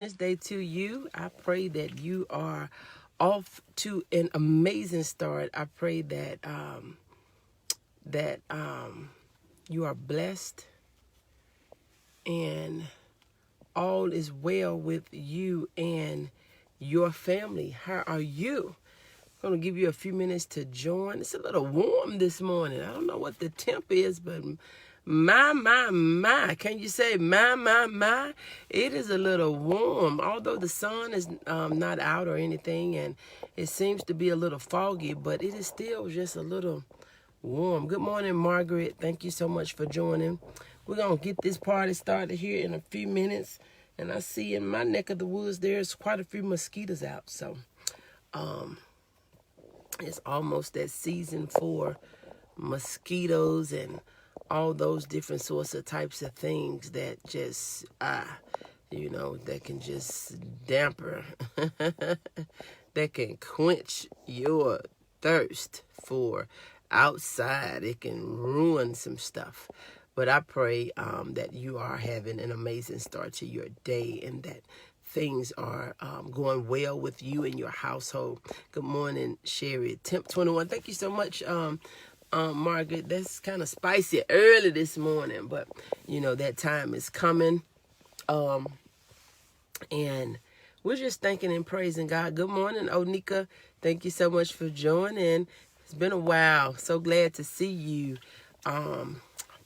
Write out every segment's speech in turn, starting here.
This day to you. I pray that you are off to an amazing start. I pray that you are blessed and all is well with you and your family. How are you? I'm going to give you a few minutes to join. It's a little warm this morning. I don't know what the temp is, but my. Can you say my? It is a little warm, although the sun is not out or anything, and it seems to be a little foggy, but it is still just a little warm. Good morning, Margaret. Thank you so much for joining. We're going to get this party started here in a few minutes, and I see in my neck of the woods there's quite a few mosquitoes out, so it's almost that season for mosquitoes and all those different sorts of types of things that just, that can just damper, that can quench your thirst for outside. It can ruin some stuff. But I pray that you are having an amazing start to your day and that things are going well with you and your household. Good morning, Sherry. Temp 21. Thank you so much, Margaret. That's kind of spicy early this morning, but that time is coming. And we're just thanking and praising God. Good morning, Onika. Thank you so much for joining. It's been a while. So glad to see you.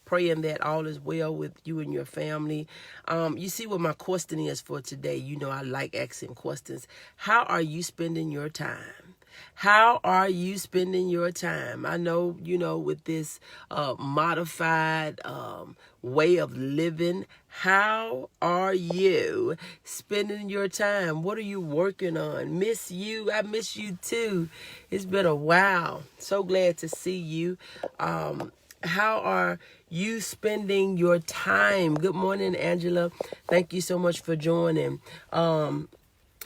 Praying that all is well with you and your family. You see what my question is for today. I like asking questions. How are you spending your time? How are you spending your time? I know, with this modified way of living, how are you spending your time? What are you working on? Miss you. I miss you too. It's been a while. So glad to see you. How are you spending your time? Good morning, Angela. Thank you so much for joining.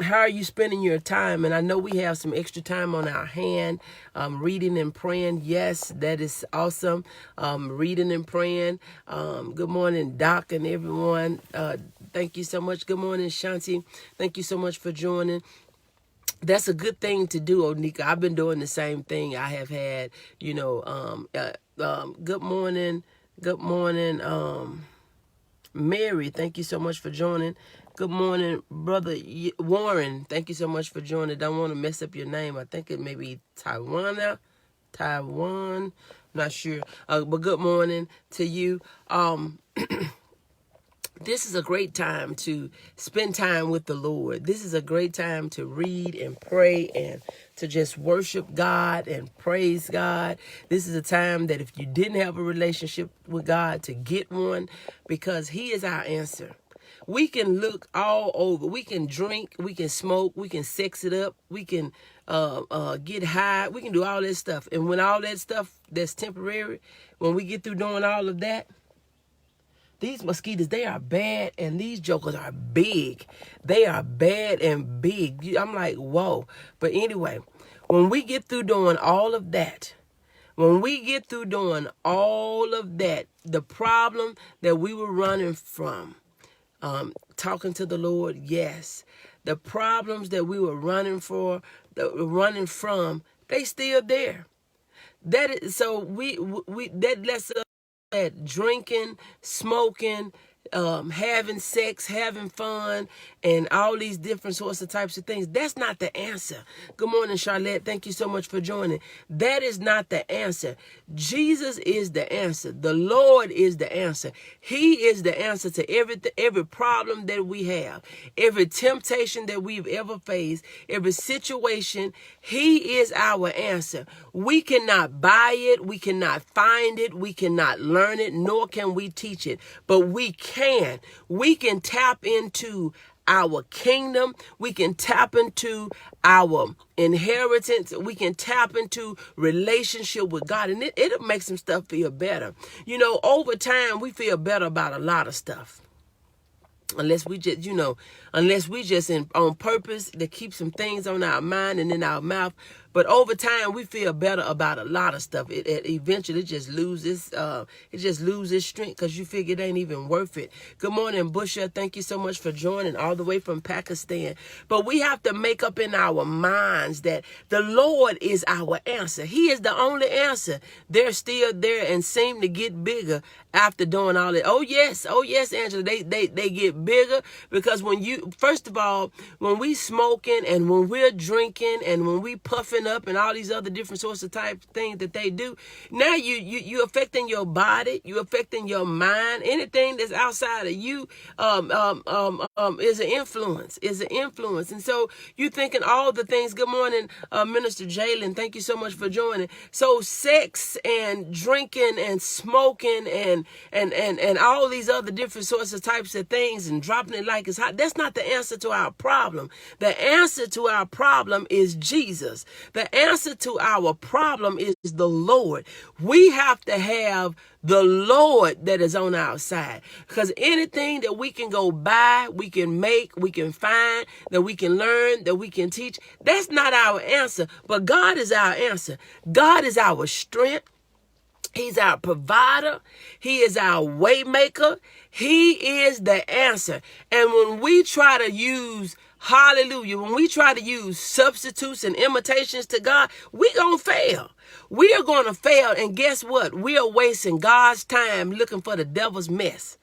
How are you spending your time? And I know we have some extra time on our hand, reading and praying. Yes, that is awesome. Reading and praying. Good morning, Doc and everyone. Thank you so much. Good morning, Shanti. Thank you so much for joining. That's a good thing to do, Onika. I've been doing the same thing. I have had, good morning. Good morning, Mary. Thank you so much for joining. Good morning, Brother Warren. Thank you so much for joining. Don't want to mess up your name. I think it may be Taiwan. Not sure. But good morning to you. This is a great time to spend time with the Lord. This is a great time to read and pray and to just worship God and praise God. This is a time that if you didn't have a relationship with God, to get one, because He is our answer. We can look all over. We can drink. We can smoke. We can sex it up. We can get high. We can do all that stuff. And when all that stuff that's temporary, when we get through doing all of that, these mosquitoes, they are bad, and these jokers are big. They are bad and big. I'm like, whoa. But anyway, when we get through doing all of that, the problem that we were running from, talking to the Lord, yes. The problems that we were running from, they still there. That lets us at drinking, smoking, having sex, having fun, and all these different sorts of types of things. That's not the answer. Good morning, Charlotte. Thank you so much for joining. That is not the answer. Jesus is the answer. The Lord is the answer. He is the answer to every problem that we have, every temptation that we've ever faced, every situation. He is our answer. We cannot buy it. We cannot find it. We cannot learn it, nor can we teach it. But we can tap into our kingdom. We can tap into our inheritance. We can tap into relationship with God, and it'll make some stuff feel better. Over time, we feel better about a lot of stuff. Unless we just, on purpose to keep some things on our mind and in our mouth. But over time, we feel better about a lot of stuff. It eventually just loses strength because you figure it ain't even worth it. Good morning, Busha. Thank you so much for joining all the way from Pakistan. But we have to make up in our minds that the Lord is our answer. He is the only answer. They're still there and seem to get bigger after doing all that. Oh yes, Angela. They get bigger because first of all, when we smoking and when we're drinking and when we puffing up and all these other different sorts of type things that they do, now you affecting your body, you affecting your mind. Anything that's outside of you is an influence. And so you thinking all the things. Good morning, Minister Jalen. Thank you so much for joining. So sex and drinking and smoking and all these other different sorts of types of things and dropping it like it's hot, that's not the answer to our problem. The answer to our problem is Jesus. The answer to our problem is the Lord. We have to have the Lord that is on our side. Because anything that we can go buy, we can make, we can find, that we can learn, that we can teach, that's not our answer. But God is our answer. God is our strength. He's our provider. He is our way maker. He is the answer. And when we try to use when we try to use substitutes and imitations to God, we're going to fail. We are going to fail. And guess what? We are wasting God's time looking for the devil's mess.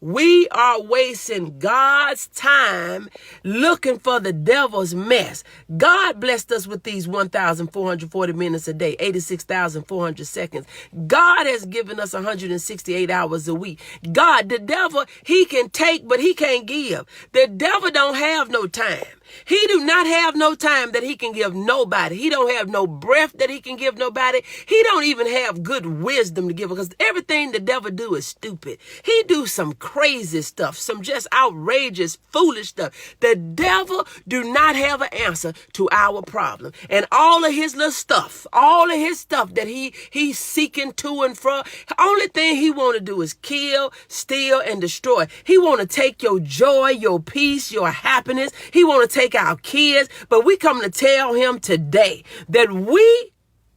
We are wasting God's time looking for the devil's mess. God blessed us with these 1,440 minutes a day, 86,400 seconds. God has given us 168 hours a week. God, the devil, he can take, but he can't give. The devil don't have no time. He do not have no time that he can give nobody. He don't have no breath that he can give nobody. He don't even have good wisdom to give, because everything the devil do is stupid. He do some crazy stuff, some just outrageous, foolish stuff. The devil do not have an answer to our problem. And all of his little stuff, all of his stuff that he's seeking to and fro, the only thing he want to do is kill, steal, and destroy. He want to take your joy, your peace, your happiness. He want to take our kids, but we come to tell him today that we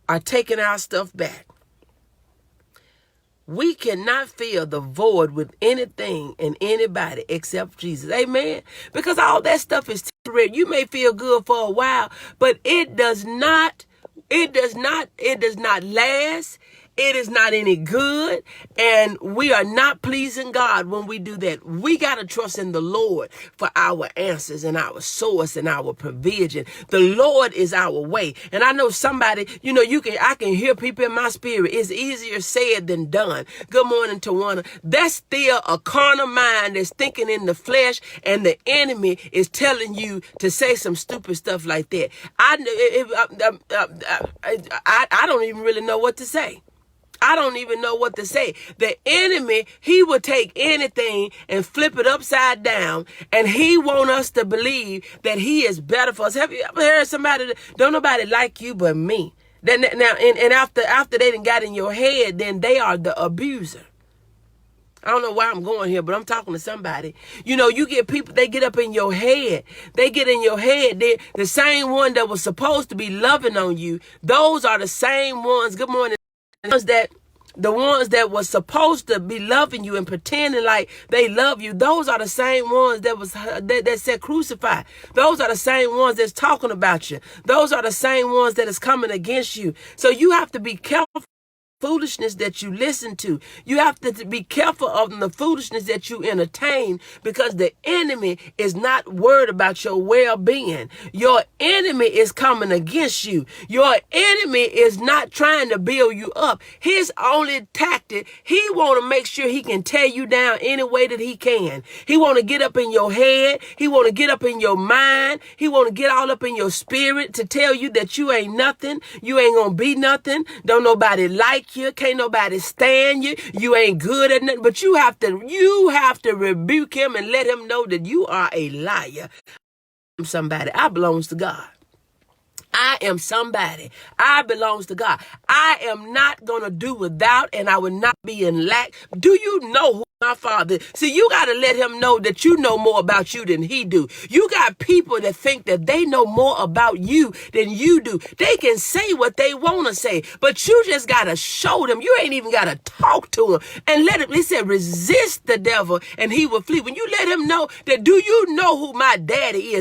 are taking our stuff back. We cannot fill the void with anything and anybody except Jesus. Amen. Because all that stuff is temporary. You may feel good for a while, but it does not last. It is not any good, and we are not pleasing God when we do that. We got to trust in the Lord for our answers and our source and our provision. The Lord is our way. And I know somebody, I can hear people in my spirit. It's easier said than done. Good morning, Tawana. That's still a carnal mind that's thinking in the flesh, and the enemy is telling you to say some stupid stuff like that. I don't even really know what to say. I don't even know what to say. The enemy, he will take anything and flip it upside down, and he want us to believe that he is better for us. Have you ever heard somebody that don't nobody like you but me? Then now, and after they done got in your head, then they are the abuser. I don't know why I'm going here, but I'm talking to somebody. You get people, they get up in your head. They get in your head. They're the same one that was supposed to be loving on you. Those are the same ones. Good morning. The ones that was supposed to be loving you and pretending like they love you, those are the same ones that said crucify. Those are the same ones that's talking about you. Those are the same ones that is coming against you. So you have to be careful. Foolishness that you listen to. You have to be careful of the foolishness that you entertain, because the enemy is not worried about your well-being. Your enemy is coming against you. Your enemy is not trying to build you up. His only tactic, he want to make sure he can tear you down any way that he can. He want to get up in your head. He want to get up in your mind. He want to get all up in your spirit to tell you that you ain't nothing. You ain't gonna be nothing. Don't nobody like you. Can't nobody stand you. You ain't good at nothing. But you have to rebuke him and let him know that you are a liar. I'm somebody. I belongs to God. I am somebody. I belongs to God. I am not going to do without, and I will not be in lack. Do you know who my Father. See, you got to let him know that you know more about you than he do. You got people that think that they know more about you than you do. They can say what they want to say, but you just got to show them. You ain't even got to talk to him and let him. He said, resist the devil and he will flee. When you let him know that, do you know who my daddy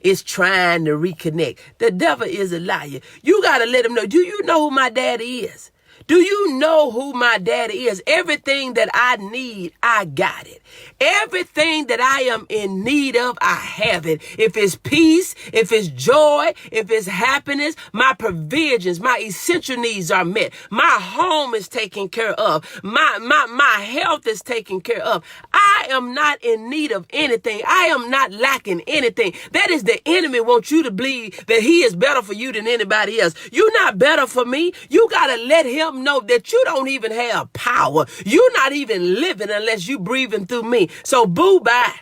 is trying to reconnect. The devil is a liar. You got to let him know, do you know who my daddy is? Do you know who my daddy is? Everything that I need, I got it. Everything that I am in need of, I have it. If it's peace, if it's joy, if it's happiness, my provisions, my essential needs are met. My home is taken care of. My health is taken care of. I am not in need of anything. I am not lacking anything. That is the enemy wants you to believe that he is better for you than anybody else. You're not better for me. You got to let him know that you don't even have power. You're not even living unless you breathing through me. So boo bye.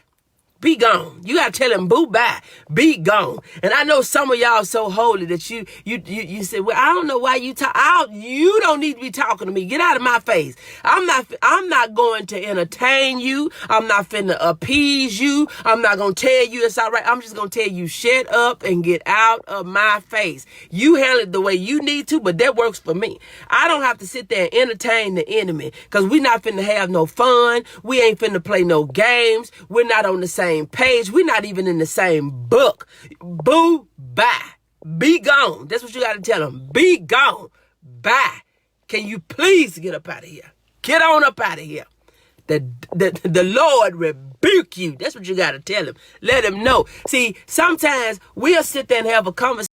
Be gone. You got to tell him, boo bye, be gone. And I know some of y'all so holy that you say, well, I don't know why you talk. You don't need to be talking to me. Get out of my face. I'm not going to entertain you. I'm not finna appease you. I'm not going to tell you it's all right. I'm just going to tell you, shut up and get out of my face. You handle it the way you need to, but that works for me. I don't have to sit there and entertain the enemy because we're not finna have no fun. We ain't finna play no games. We're not on the same page. We're not even in the same book. Boo, bye. Be gone. That's what you got to tell them. Be gone. Bye. Can you please get up out of here? Get on up out of here. The Lord rebuke you. That's what you got to tell him. Let him know. See, sometimes we'll sit there and have a conversation.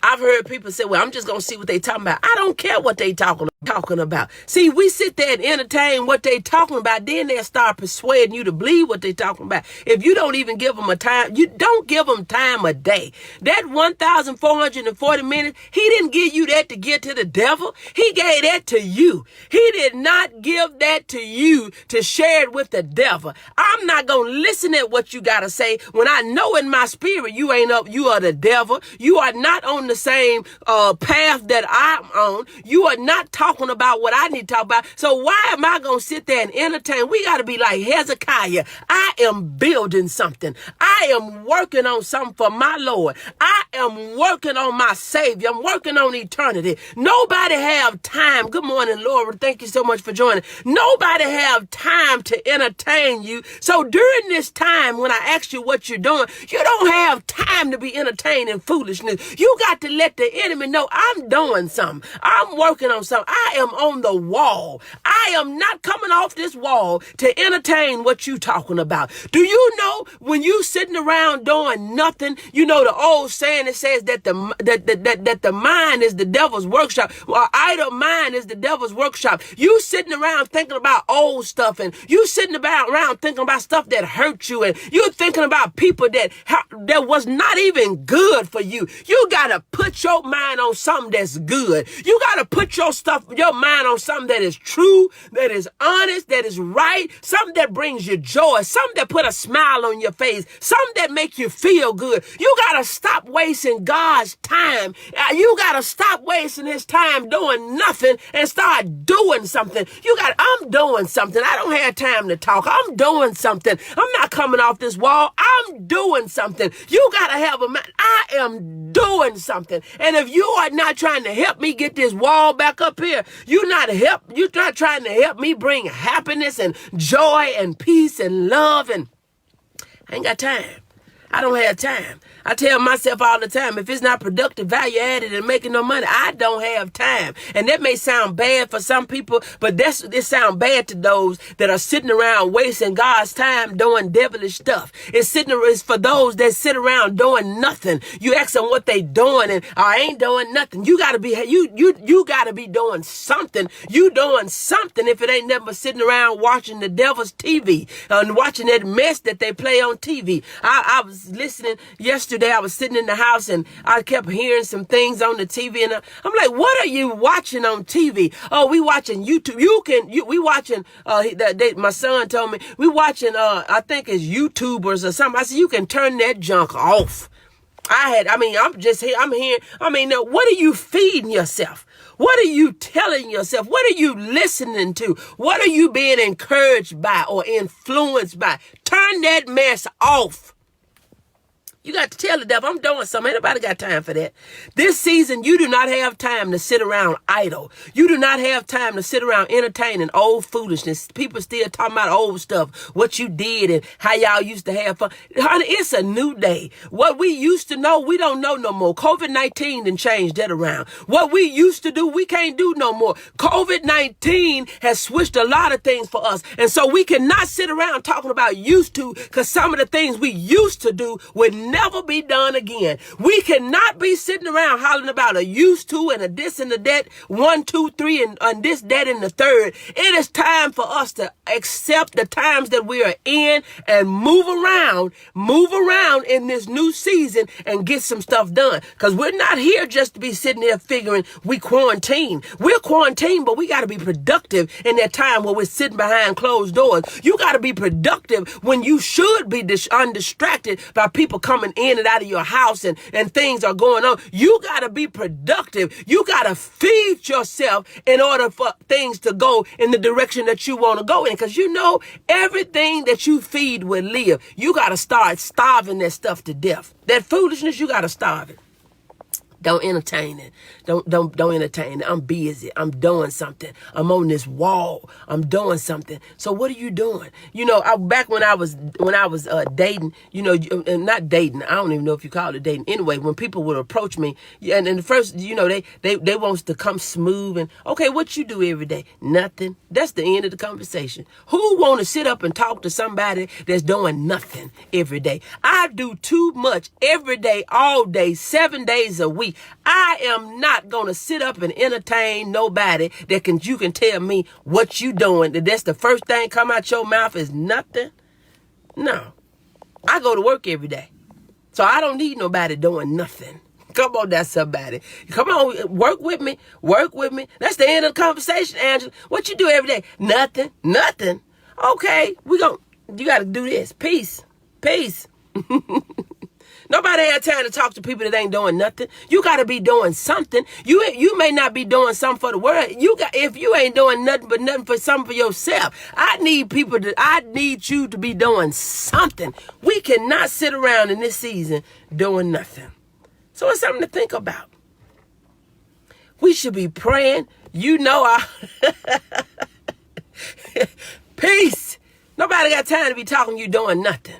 I've heard people say, well, I'm just going to see what they talking about. I don't care what they talking about. See, we sit there and entertain what they talking about. Then they'll start persuading you to believe what they talking about. If you don't even give them a time, you don't give them time a day. That 1,440 minutes, he didn't give you that to give to the devil. He gave that to you. He did not give that to you to share it with the devil. I'm not going to listen at what you got to say when I know in my spirit you ain't up. You are the devil. You are not on the same path that I'm on. You are not talking about what I need to talk about. So why am I going to sit there and entertain? We got to be like Hezekiah. I am building something. I am working on something for my Lord. I am working on my Savior. I'm working on eternity. Nobody have time. Good morning, Lord. Thank you so much for joining. Nobody have time to entertain you. So during this time, when I ask you what you're doing, you don't have time to be entertaining foolishness. You got to let the enemy know I'm doing something. I'm working on something. I am on the wall. I am not coming off this wall to entertain what you talking about. Do you know when you sitting around doing nothing, you know the old saying that says that the mind is the devil's workshop. Well, idle mind is the devil's workshop. You sitting around thinking about old stuff, and you sitting around thinking about stuff that hurt you, and you're thinking about people that was not even good for you. You gotta put your mind on something that's good. You gotta put your mind on something that is true, that is honest, that is right, something that brings you joy, something that put a smile on your face, something that make you feel good. You got to stop wasting God's time. You got to stop wasting his time doing nothing and start doing something. I'm doing something. I don't have time to talk. I'm doing something. I'm not coming off this wall. I'm doing something. You got to have a mind. I am doing something. And if you are not trying to help me get this wall back up here, you're not trying to help me bring happiness and joy and peace and love, and I ain't got time. I don't have time. I tell myself all the time, if it's not productive, value added, and making no money, I don't have time. And that may sound bad for some people, but it sounds bad to those that are sitting around wasting God's time doing devilish stuff. It's for those that sit around doing nothing. You ask them what they doing, and I ain't doing nothing. You gotta be doing something. You doing something if it ain't never sitting around watching the devil's TV and watching that mess that they play on TV. I was listening yesterday. I was sitting in the house and I kept hearing some things on the TV, and I'm like, what are you watching on TV? Oh, we watching YouTube. We watching, my son told me, we watching, I think it's YouTubers or something. I said, you can turn that junk off. I'm just here. I'm here. Now, what are you feeding yourself? What are you telling yourself? What are you listening to? What are you being encouraged by or influenced by? Turn that mess off. You got to tell the devil, I'm doing something. Ain't nobody got time for that. This season, you do not have time to sit around idle. You do not have time to sit around entertaining old foolishness. People still talking about old stuff, what you did and how y'all used to have fun. Honey, it's a new day. What we used to know, we don't know no more. COVID-19 done changed that around. What we used to do, we can't do no more. COVID-19 has switched a lot of things for us. And so we cannot sit around talking about used to, because some of the things we used to do would never be done again. We cannot be sitting around hollering about a used to and a this and a that, 1, 2, 3, and this, that, and the third. It is time for us to accept the times that we are in and move around in this new season and get some stuff done. Because we're not here just to be sitting there figuring we quarantine. We're quarantined, but we got to be productive in that time where we're sitting behind closed doors. You got to be productive when you should be undistracted by people coming in and out of your house and things are going on. You got to be productive. You got to feed yourself in order for things to go in the direction that you want to go in. Because you know, everything that you feed will live. You got to start starving that stuff to death. That foolishness, you got to starve it. Don't entertain it. Don't entertain it. I'm busy. I'm doing something. I'm on this wall. I'm doing something. So what are you doing? You know, back when I was dating, you know, not dating. I don't even know if you call it dating. Anyway, when people would approach me, and the first, you know, they wants to come smooth and, okay, what you do every day? Nothing. That's the end of the conversation. Who want to sit up and talk to somebody that's doing nothing every day? I do too much every day, all day, 7 days a week. I am not going to sit up and entertain nobody that you can tell me what you doing. That's the first thing come out your mouth is nothing. No, I go to work every day. So I don't need nobody doing nothing. Come on, that's somebody. Come on, work with me. Work with me. That's the end of the conversation, Angela. What you do every day? Nothing. Nothing. Okay, you got to do this. Peace. Nobody had time to talk to people that ain't doing nothing. You got to be doing something. You may not be doing something for the world. If you ain't doing nothing but nothing for something for yourself, I need you to be doing something. We cannot sit around in this season doing nothing. So it's something to think about. We should be praying. You know, peace. Nobody got time to be talking you doing nothing.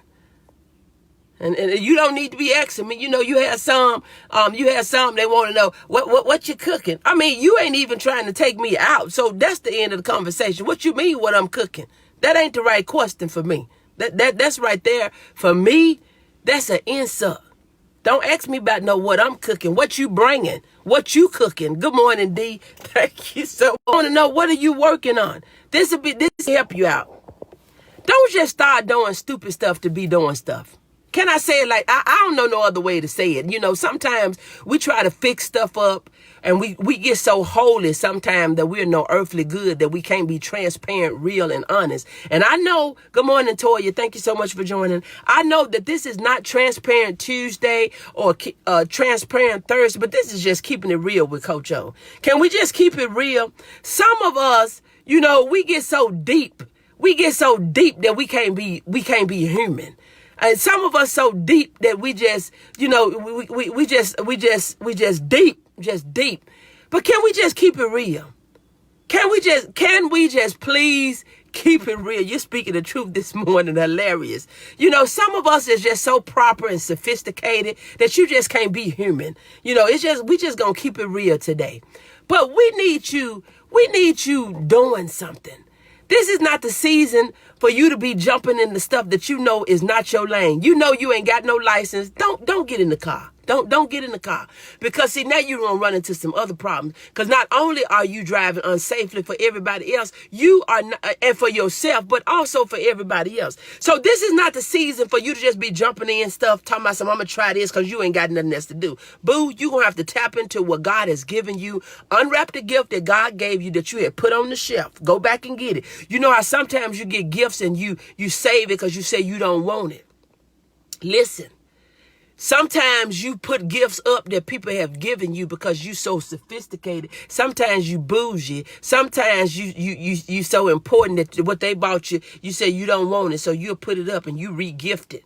And you don't need to be asking me. You know, you have some they want to know what you cooking. I mean, you ain't even trying to take me out. So that's the end of the conversation. What you mean what I'm cooking? That ain't the right question for me. That's right there. For me, that's an insult. Don't ask me about what I'm cooking. What you bringing? What you cooking? Good morning, D. Thank you so much. I want to know, what are you working on? This will help you out. Don't just start doing stupid stuff to be doing stuff. Can I say it like, I don't know no other way to say it. You know, sometimes we try to fix stuff up and we get so holy sometimes that we're no earthly good that we can't be transparent, real, and honest. And I know, good morning, Toya. Thank you so much for joining. I know that this is not Transparent Tuesday or Transparent Thursday, but this is just keeping it real with Coach O. Can we just keep it real? Some of us, you know, we get so deep. We get so deep that we can't be human. And some of us so deep that we just, you know, we just deep. But can we just keep it real? Can we just please keep it real? You're speaking the truth this morning. Hilarious. You know, some of us is just so proper and sophisticated that you just can't be human. You know, we just gonna keep it real today. But we need you doing something. This is not the season for you to be jumping into stuff that you know is not your lane. You know you ain't got no license. Don't get in the car. Don't get in the car. Because see, now you're going to run into some other problems. Because not only are you driving unsafely for everybody else, you are not, and for yourself, but also for everybody else. So this is not the season for you to just be jumping in stuff, talking about I'm going to try this because you ain't got nothing else to do. Boo, you're going to have to tap into what God has given you. Unwrap the gift that God gave you that you had put on the shelf. Go back and get it. You know how sometimes you get gifts and you save it because you say you don't want it. Listen. Sometimes you put gifts up that people have given you because you so sophisticated. Sometimes you bougie. Sometimes you so important that what they bought you, you say you don't want it, so you'll put it up and you re-gift it.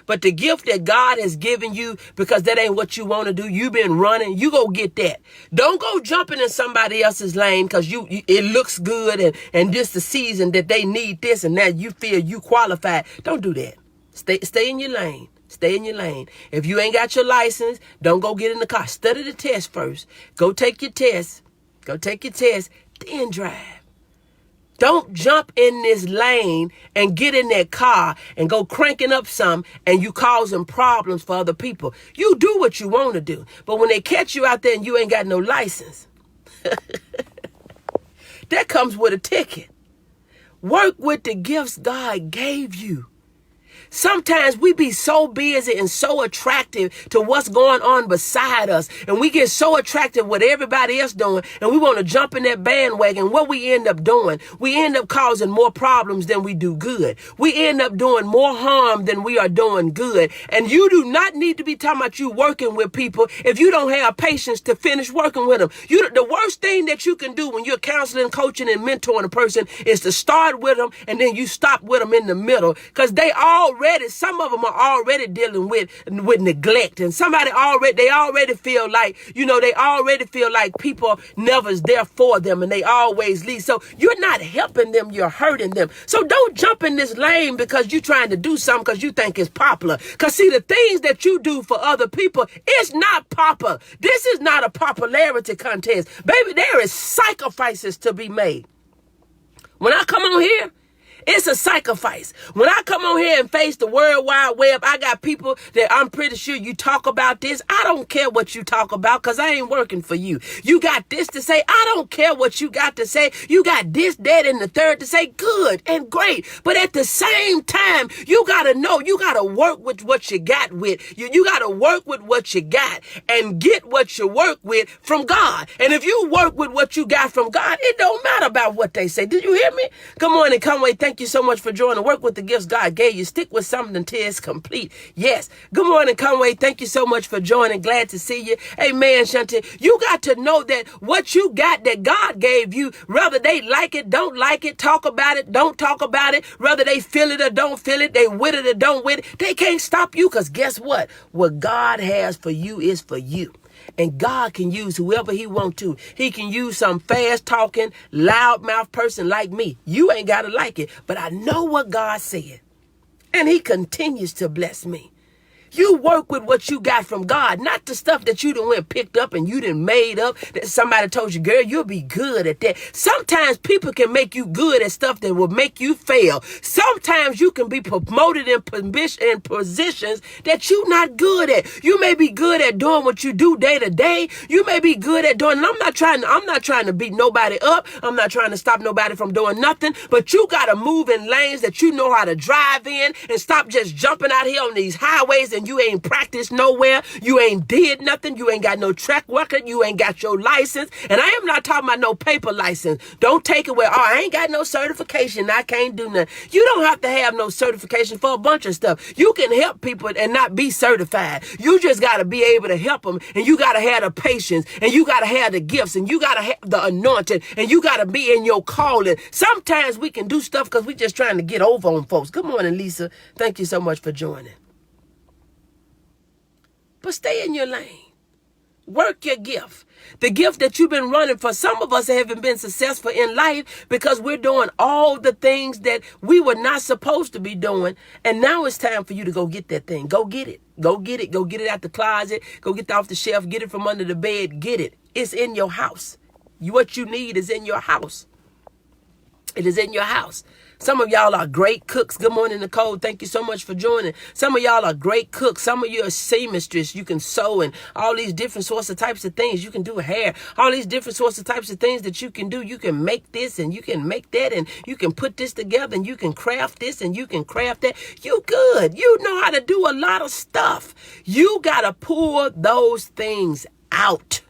But the gift that God has given you, because that ain't what you want to do, you've been running, you go get that. Don't go jumping in somebody else's lane because it looks good and this the season that they need this and that you feel you qualified. Don't do that. Stay in your lane. Stay in your lane. If you ain't got your license, don't go get in the car. Study the test first. Go take your test. Then drive. Don't jump in this lane and get in that car and go cranking up some and you causing problems for other people. You do what you want to do. But when they catch you out there and you ain't got no license, that comes with a ticket. Work with the gifts God gave you. Sometimes we be so busy and so attractive to what's going on beside us. And we get so attracted with everybody else doing. And we want to jump in that bandwagon. What we end up doing, we end up causing more problems than we do good. We end up doing more harm than we are doing good. And you do not need to be talking about you working with people if you don't have patience to finish working with them. The worst thing that you can do when you're counseling, coaching, and mentoring a person is to start with them and then you stop with them in the middle. Because some of them are already dealing with neglect, and they already feel like, people never's there for them and they always leave. So you're not helping them, you're hurting them. So don't jump in this lane because you're trying to do something because you think it's popular. Because see, the things that you do for other people, it's not popular. This is not a popularity contest. Baby, there is sacrifices to be made. When I come on here, it's a sacrifice. When I come on here and face the World Wide Web, I got people that I'm pretty sure you talk about this. I don't care what you talk about because I ain't working for you. You got this to say. I don't care what you got to say. You got this, that, and the third to say. Good and great. But at the same time, you got to know, you got to work with what you got with. You got to work with what you got and get what you work with from God. And if you work with what you got from God, it don't matter about what they say. Did you hear me? Good morning, Conway. Thank you so much for joining. Work with the gifts God gave you. Stick with something until it's complete. Yes. Good morning, Conway. Thank you so much for joining. Glad to see you. Amen, Shanti. You got to know that what you got that God gave you, whether they like it, don't like it, talk about it, don't talk about it, whether they feel it or don't feel it, they with it or don't with it, they can't stop you because guess what? What God has for you is for you. And God can use whoever he wants to. He can use some fast talking, loudmouth person like me. You ain't got to like it, but I know what God said. And he continues to bless me. You work with what you got from God, not the stuff that you done went picked up and you done made up that somebody told you, girl, you'll be good at that. Sometimes people can make you good at stuff that will make you fail. Sometimes you can be promoted in positions that you're not good at. You may be good at doing what you do day to day. You may be good at doing, and I'm not trying to beat nobody up. I'm not trying to stop nobody from doing nothing, but you got to move in lanes that you know how to drive in and stop just jumping out here on these highways and you ain't practiced nowhere. You ain't did nothing. You ain't got no track record. You ain't got your license. And I am not talking about no paper license. Don't take it where, I ain't got no certification. I can't do nothing. You don't have to have no certification for a bunch of stuff. You can help people and not be certified. You just got to be able to help them. And you got to have the patience. And you got to have the gifts. And you got to have the anointing. And you got to be in your calling. Sometimes we can do stuff because we just trying to get over on folks. Good morning, Lisa. Thank you so much for joining. But stay in your lane. Work your gift. The gift that you've been running for. Some of us haven't been successful in life because we're doing all the things that we were not supposed to be doing. And now it's time for you to go get that thing. Go get it. Go get it. Go get it out the closet. Go get it off the shelf. Get it from under the bed. Get it. It's in your house. What you need is in your house. It is in your house. Some of y'all are great cooks. Good morning, Nicole. Thank you so much for joining. Some of y'all are great cooks. Some of you are seamstress. You can sew and all these different sorts of types of things. You can do hair. All these different sorts of types of things that you can do. You can make this and you can make that and you can put this together and you can craft this and you can craft that. You good. You know how to do a lot of stuff. You got to pull those things out.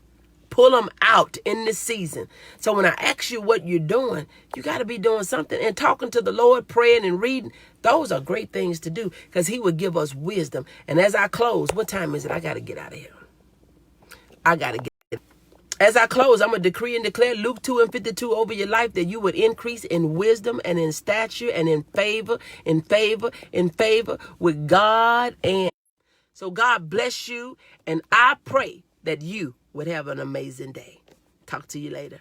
Pull them out in this season. So when I ask you what you're doing, you got to be doing something. And talking to the Lord, praying and reading, those are great things to do because he would give us wisdom. And as I close, what time is it? I got to get out of here. As I close, I'm going to decree and declare Luke 2:52 over your life, that you would increase in wisdom and in stature and in favor with God. And so God bless you. And I pray that you would have an amazing day. Talk to you later.